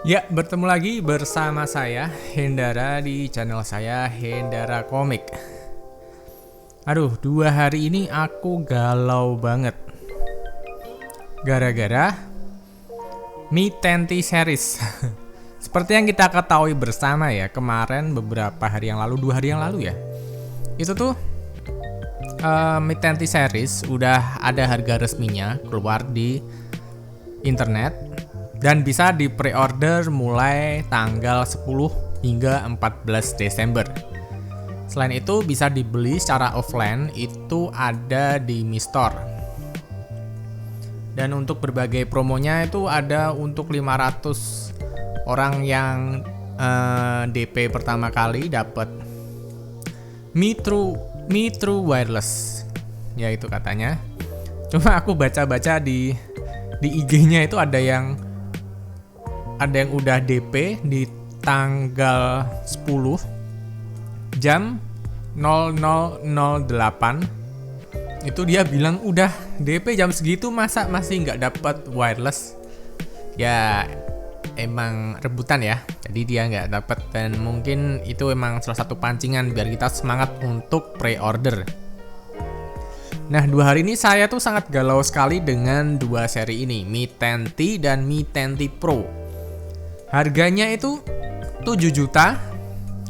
Ya, bertemu lagi bersama saya, Hendara, di channel saya, Hendara Komik. Aduh, 2 hari ini aku galau banget. Gara-gara Mi Tenti series. Seperti yang kita ketahui bersama ya, kemarin beberapa hari yang lalu, 2 hari yang lalu ya. Itu tuh Mi Tenti series udah ada harga resminya keluar di internet. Dan bisa di pre-order mulai tanggal 10 hingga 14 Desember. Selain itu bisa dibeli secara offline, itu ada di Mi Store. Dan untuk berbagai promonya itu ada untuk 500 orang yang DP pertama kali dapat Mi True Wireless. Ya itu katanya. Cuma aku baca-baca di IG-nya itu ada yang udah DP di tanggal 10 jam 0008. Itu dia bilang udah DP jam segitu, masa masih nggak dapat wireless. Ya emang rebutan ya, jadi dia nggak dapat. Dan mungkin itu emang salah satu pancingan biar kita semangat untuk pre-order. Nah, 2 hari ini saya tuh sangat galau sekali dengan 2 seri ini, Mi Tenti dan Mi Tenti Pro. Harganya itu 7 juta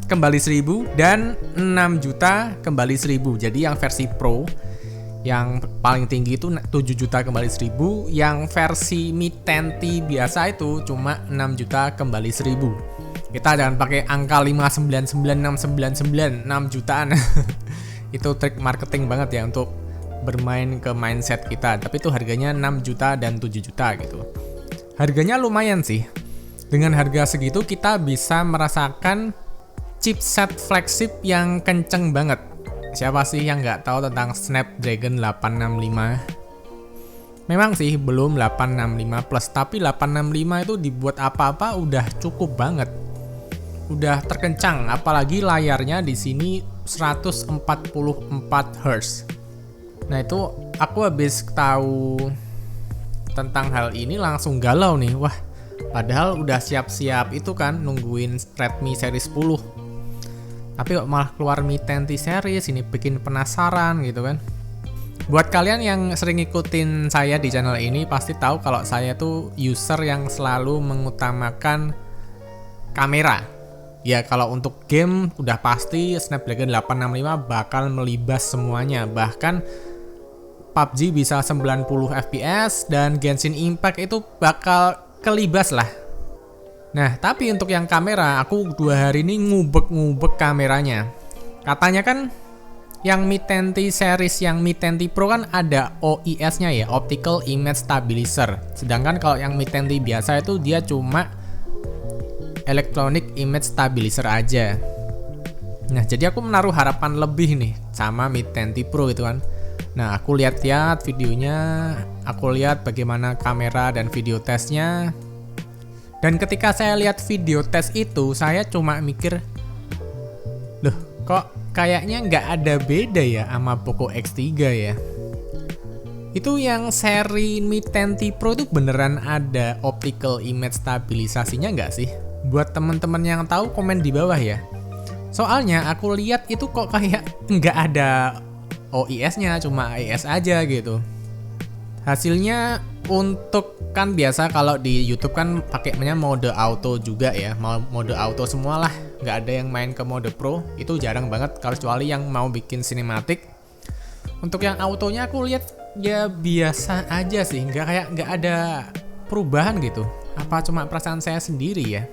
kembali 1000 dan 6 juta kembali 1000. Jadi yang versi Pro yang paling tinggi itu 7 juta kembali 1000, yang versi Mi Tenti biasa itu cuma 6 juta kembali 1000. Kita jangan pakai angka 599, 6 jutaan. Itu trik marketing banget ya untuk bermain ke mindset kita. Tapi itu harganya 6 juta dan 7 juta gitu. Harganya lumayan sih. Dengan harga segitu kita bisa merasakan chipset flagship yang kenceng banget. Siapa sih yang nggak tahu tentang Snapdragon 865? Memang sih belum 865 plus, tapi 865 itu dibuat apa-apa udah cukup banget. Udah terkencang, apalagi layarnya di sini 144 Hz. Nah itu aku habis tahu tentang hal ini langsung galau nih. Wah, padahal udah siap-siap itu kan nungguin Redmi seri 10. Tapi kok malah keluar Mi Tenti series, ini bikin penasaran gitu kan. Buat kalian yang sering ngikutin saya di channel ini pasti tahu kalau saya tuh user yang selalu mengutamakan kamera. Ya kalau untuk game udah pasti Snapdragon 865 bakal melibas semuanya. Bahkan PUBG bisa 90 FPS dan Genshin Impact itu bakal kelibas lah. Nah, tapi untuk yang kamera, aku 2 hari ini ngubek-ngubek kameranya. Katanya kan yang Mi Tenti series, yang Mi Tenti Pro kan ada OIS-nya ya, Optical Image Stabilizer. Sedangkan kalau yang Mi Tenti biasa itu dia cuma Electronic Image Stabilizer aja. Nah, jadi aku menaruh harapan lebih nih sama Mi Tenti Pro gitu kan. Nah, aku lihat-lihat videonya, aku lihat bagaimana kamera dan video tesnya. Dan ketika saya lihat video tes itu, saya cuma mikir, loh kok kayaknya nggak ada beda ya sama Poco X3 ya. Itu yang seri Mi Tenti Pro itu beneran ada optical image stabilisasinya nggak sih? Buat teman-teman yang tahu komen di bawah ya. Soalnya aku lihat itu kok kayak nggak ada OIS-nya, cuma AIS aja gitu. Hasilnya untuk kan biasa kalau di YouTube kan pakainya mode auto juga ya, mode auto semualah, nggak ada yang main ke mode pro, itu jarang banget kecuali yang mau bikin sinematik. Untuk yang autonya aku lihat ya biasa aja sih, nggak ada perubahan gitu. Apa cuma perasaan saya sendiri ya?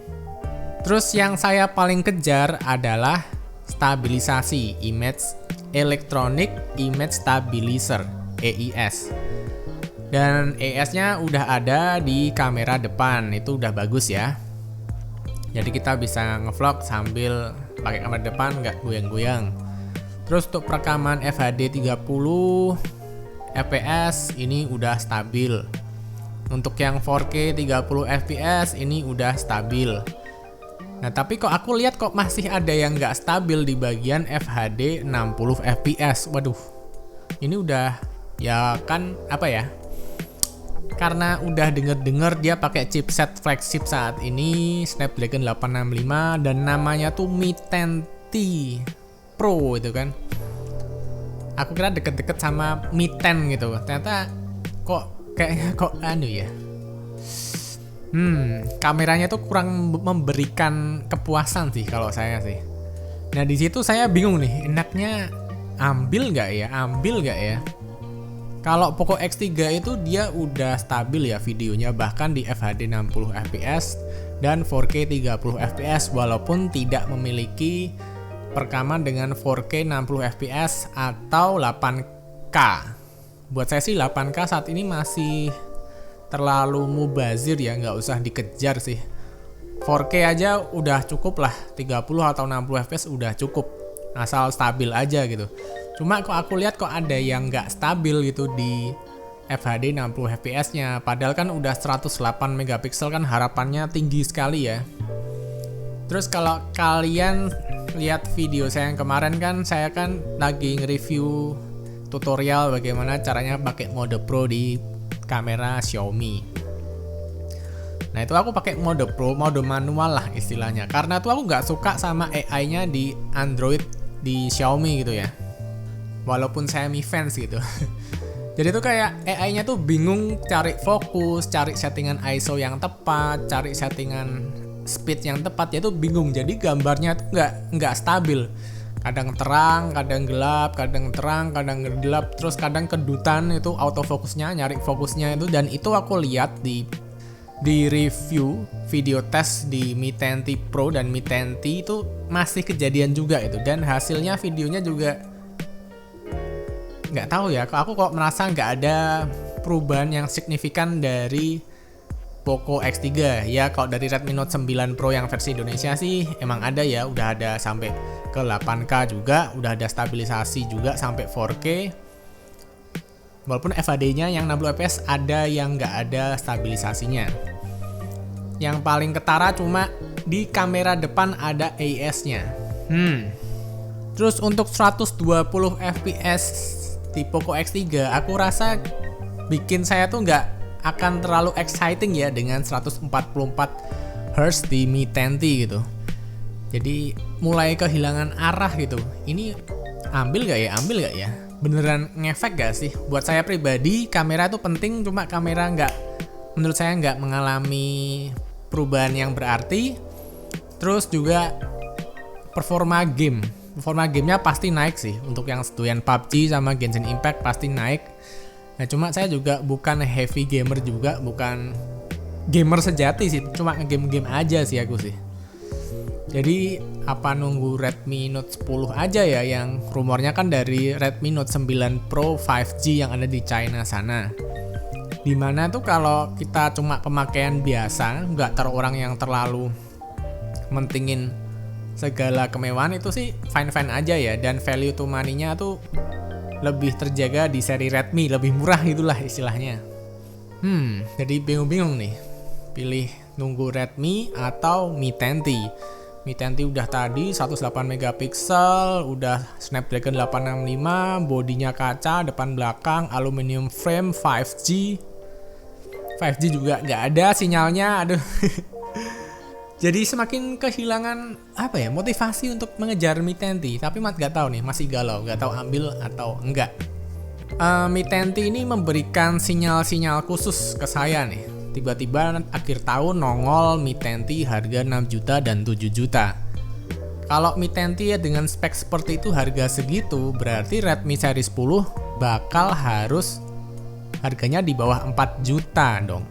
Terus yang saya paling kejar adalah stabilisasi image, Electronic Image Stabilizer (EIS). Dan EIS-nya udah ada di kamera depan, itu udah bagus ya. Jadi kita bisa ngevlog sambil pakai kamera depan nggak goyang-goyang. Terus untuk perekaman FHD 30 fps ini udah stabil. Untuk yang 4K 30 fps ini udah stabil. Nah tapi kok aku lihat kok masih ada yang nggak stabil di bagian FHD 60 fps. Waduh, ini udah ya kan apa ya? karena udah denger-denger dia pakai chipset flagship saat ini Snapdragon 865 dan namanya tuh Mi 10T Pro itu kan. Aku kira deket-deket sama Mi 10 gitu. Ternyata kok kayaknya kok anu ya. Kameranya tuh kurang memberikan kepuasan sih kalau saya sih. Nah di situ saya bingung nih, enaknya ambil nggak ya? Kalau Poco X3 itu dia udah stabil ya videonya, bahkan di FHD 60 fps dan 4K 30 fps walaupun tidak memiliki perekaman dengan 4K 60 fps atau 8K. Buat saya sih 8K saat ini masih terlalu mubazir ya, nggak usah dikejar sih. 4K aja udah cukup lah, 30 atau 60 fps udah cukup, asal stabil aja gitu. Cuma kok aku lihat kok ada yang nggak stabil gitu di FHD 60 fps nya, padahal kan udah 108 megapiksel kan, harapannya tinggi sekali ya. Terus kalau kalian lihat video saya yang kemarin kan, saya kan lagi nge-review tutorial bagaimana caranya pakai mode Pro di kamera Xiaomi. Nah itu aku pakai mode Pro, mode manual lah istilahnya, karena tuh aku nggak suka sama AI-nya di Android di Xiaomi gitu ya. Walaupun saya Mi fans gitu. Jadi tuh kayak AI-nya tuh bingung cari fokus, cari settingan ISO yang tepat, cari settingan speed yang tepat, ya tuh bingung. Jadi gambarnya tuh nggak stabil. Kadang terang, kadang gelap, kadang terang, kadang gelap, terus kadang kedutan itu autofokusnya, nyari fokusnya itu. Dan itu aku lihat di review video tes di Mi 10T Pro dan Mi 10T itu masih kejadian juga itu, dan hasilnya videonya juga nggak tahu ya, aku kok merasa nggak ada perubahan yang signifikan dari Poco X3 ya. Kalau dari Redmi Note 9 Pro yang versi Indonesia sih emang ada ya, udah ada sampai ke 8K juga, udah ada stabilisasi juga sampai 4K. Walaupun FHD-nya yang 60 fps ada yang nggak ada stabilisasinya. Yang paling ketara cuma di kamera depan ada AIS-nya. Terus untuk 120 fps di Poco X3, aku rasa bikin saya tuh nggak akan terlalu exciting ya dengan 144 Hz di Mi 10T gitu. Jadi mulai kehilangan arah gitu. Ini ambil nggak ya? Beneran ngefek gak sih? Buat saya pribadi kamera itu penting, cuma kamera menurut saya nggak mengalami perubahan yang berarti. Terus juga performa gamenya pasti naik sih. Untuk yang doyan PUBG sama Genshin Impact pasti naik. Nah cuma saya juga bukan heavy gamer juga, bukan gamer sejati sih, cuma nge-game aja sih aku sih. Jadi apa nunggu Redmi Note 10 aja ya, yang rumornya kan dari Redmi Note 9 Pro 5G yang ada di China sana. Dimana tuh kalau kita cuma pemakaian biasa, nggak orang yang terlalu mentingin segala kemewahan, itu sih fine-fine aja ya. Dan value to money-nya tuh lebih terjaga di seri Redmi, lebih murah itulah istilahnya. Jadi bingung-bingung nih, pilih nunggu Redmi atau Mi 10T. Mi 10T udah tadi 108 megapiksel, udah Snapdragon 865, bodinya kaca, depan belakang, aluminium frame, 5G. 5G juga nggak ada sinyalnya, aduh. Jadi semakin kehilangan motivasi untuk mengejar Mi 10T, tapi nggak tahu nih, masih galau, nggak tahu ambil atau enggak. Mi 10T ini memberikan sinyal-sinyal khusus ke saya nih. Tiba-tiba akhir tahun nongol Mi 10T harga 6 juta dan 7 juta. Kalau Mi 10T ya dengan spek seperti itu harga segitu, berarti Redmi seri 10 bakal harus harganya di bawah 4 juta dong.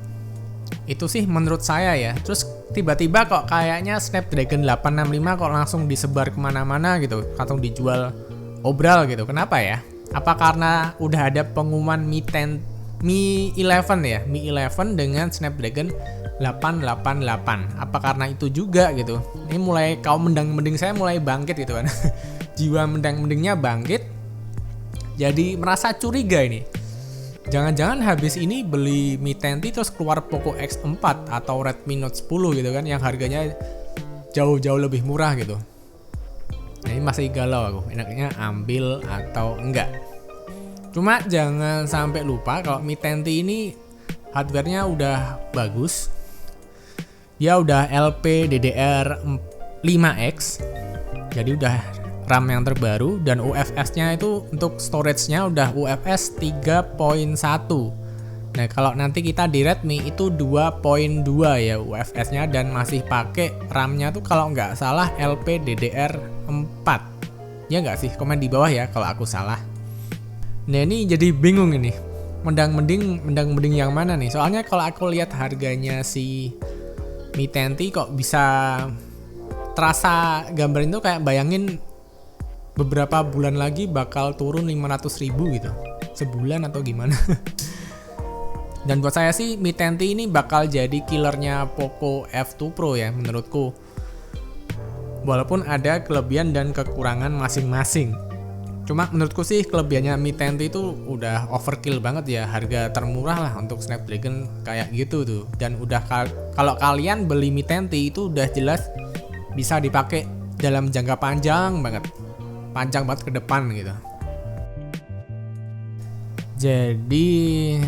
Itu sih menurut saya ya. Terus tiba-tiba kok kayaknya Snapdragon 865 kok langsung disebar kemana-mana gitu, langsung dijual obral gitu. Kenapa ya? Apa karena udah ada pengumuman Mi 11 ya, Mi 11 dengan Snapdragon 888. Apa karena itu juga gitu? Ini mulai kaum mendang-mending saya mulai bangkit gitu kan. Jiwa mendang-mendingnya bangkit. Jadi merasa curiga ini. Jangan-jangan habis ini beli Mi 10T terus keluar Poco X4 atau Redmi Note 10 gitu kan, yang harganya jauh-jauh lebih murah gitu. Nah, ini masih galau aku, enaknya ambil atau enggak. Cuma jangan sampai lupa kalau Mi 10T ini hardware-nya udah bagus. Dia udah LPDDR5X, jadi udah RAM yang terbaru, dan UFS-nya itu untuk storage-nya udah UFS 3.1. Nah, kalau nanti kita di Redmi itu 2.2 ya UFS-nya, dan masih pakai RAM-nya tuh kalau nggak salah LPDDR4. Ya nggak sih? Komen di bawah ya kalau aku salah. Nah, ini jadi bingung ini. Mending yang mana nih? Soalnya kalau aku lihat harganya si Mi 10T kok bisa terasa gambar itu kayak bayangin beberapa bulan lagi bakal turun 500.000 gitu. Sebulan atau gimana. Dan buat saya sih Mi 10T ini bakal jadi killernya Poco F2 Pro ya menurutku. Walaupun ada kelebihan dan kekurangan masing-masing. Cuma menurutku sih kelebihannya Mi 10T itu udah overkill banget ya, harga termurah lah untuk Snapdragon kayak gitu tuh. Dan udah kalau kalian beli Mi 10T itu udah jelas bisa dipakai dalam jangka panjang banget ke depan gitu. Jadi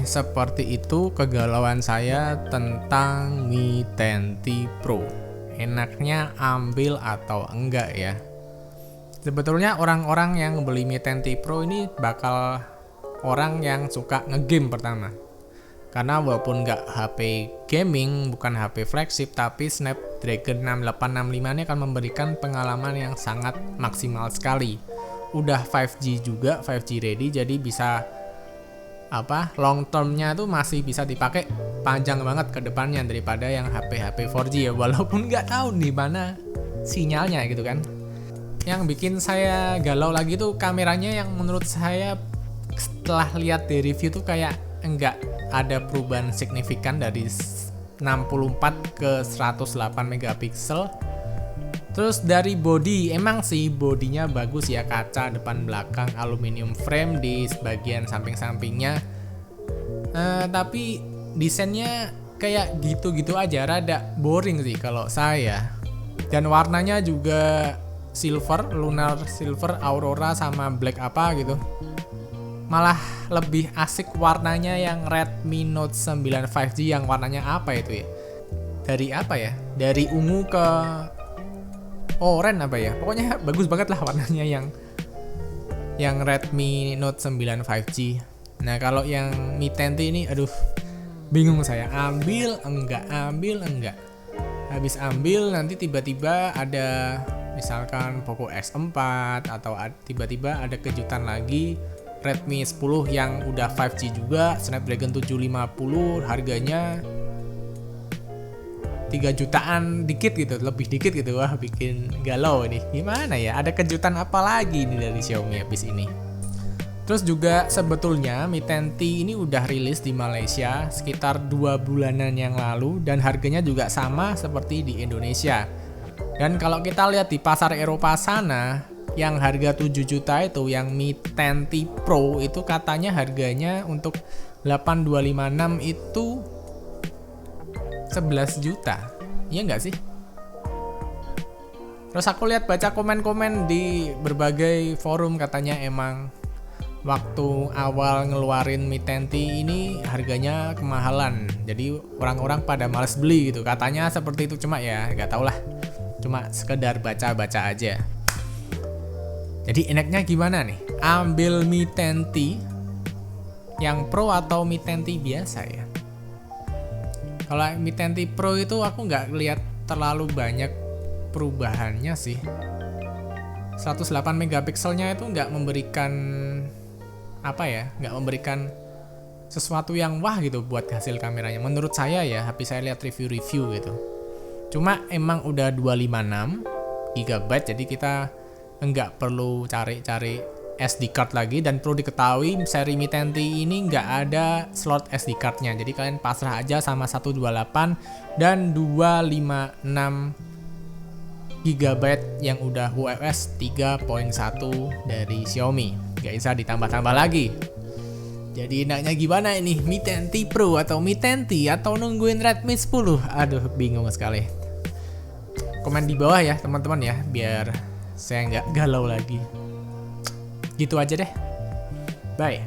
seperti itu kegalauan saya tentang Mi 10T Pro. Enaknya ambil atau enggak ya? Sebetulnya orang-orang yang beli Mi 10T Pro ini bakal orang yang suka ngegame pertama. Karena walaupun nggak HP gaming, bukan HP flagship, tapi Snapdragon 6865 ini akan memberikan pengalaman yang sangat maksimal sekali. Udah 5G juga, 5G ready, jadi bisa long termnya tuh masih bisa dipakai panjang banget ke depannya daripada yang HP 4G ya. Walaupun nggak tahu di mana sinyalnya gitu kan. Yang bikin saya galau lagi tuh kameranya, yang menurut saya setelah lihat di review tuh kayak enggak ada perubahan signifikan dari 64 ke 108 megapiksel. Terus dari body, emang sih bodinya bagus ya, kaca depan belakang aluminium frame di sebagian samping-sampingnya. Tapi desainnya kayak gitu-gitu aja, rada boring sih kalau saya. Dan warnanya juga silver, lunar silver, aurora sama black apa gitu. Malah lebih asik warnanya yang Redmi Note 9 5G yang warnanya apa itu ya? Dari apa ya? Dari ungu ke oranye apa ya? Pokoknya bagus banget lah warnanya yang Redmi Note 9 5G. Nah, kalau yang Mi 10T ini aduh bingung saya, ambil enggak. Habis ambil nanti tiba-tiba ada misalkan Poco X4 atau tiba-tiba ada kejutan lagi Redmi 10 yang udah 5G juga, Snapdragon 750, harganya 3 jutaan dikit gitu, lebih dikit gitu. Wah, bikin galau nih. Gimana ya? Ada kejutan apa lagi nih dari Xiaomi habis ini? Terus juga sebetulnya Mi 10T ini udah rilis di Malaysia sekitar 2 bulanan yang lalu dan harganya juga sama seperti di Indonesia. Dan kalau kita lihat di pasar Eropa sana, yang harga 7 juta itu, yang Mi 10T Pro itu katanya harganya untuk 8256 itu 11 juta. Iya nggak sih? Terus aku lihat baca komen-komen di berbagai forum, katanya emang waktu awal ngeluarin Mi 10T ini harganya kemahalan. Jadi orang-orang pada males beli gitu. Katanya seperti itu, cuma ya nggak tau lah. Cuma sekedar baca-baca aja. Jadi enaknya gimana nih? Ambil Mi 10T yang Pro atau Mi 10T biasa ya? Kalau Mi 10T Pro itu aku nggak lihat terlalu banyak perubahannya sih. 108 megapikselnya itu nggak memberikan nggak memberikan sesuatu yang wah gitu buat hasil kameranya. Menurut saya ya, habis saya lihat review gitu. Cuma emang udah 256 GB, jadi kita nggak perlu cari-cari SD card lagi. Dan perlu diketahui seri Mi 10T ini nggak ada slot SD cardnya, jadi kalian pasrah aja sama 128 dan 256 GB yang udah UFS 3.1 dari Xiaomi. Nggak bisa ditambah-tambah lagi. Jadi enaknya gimana ini? Mi 10T Pro atau Mi 10T atau nungguin Redmi 10? Aduh, bingung sekali. Komen di bawah ya teman-teman ya, biar saya nggak galau lagi. Gitu aja deh. Bye.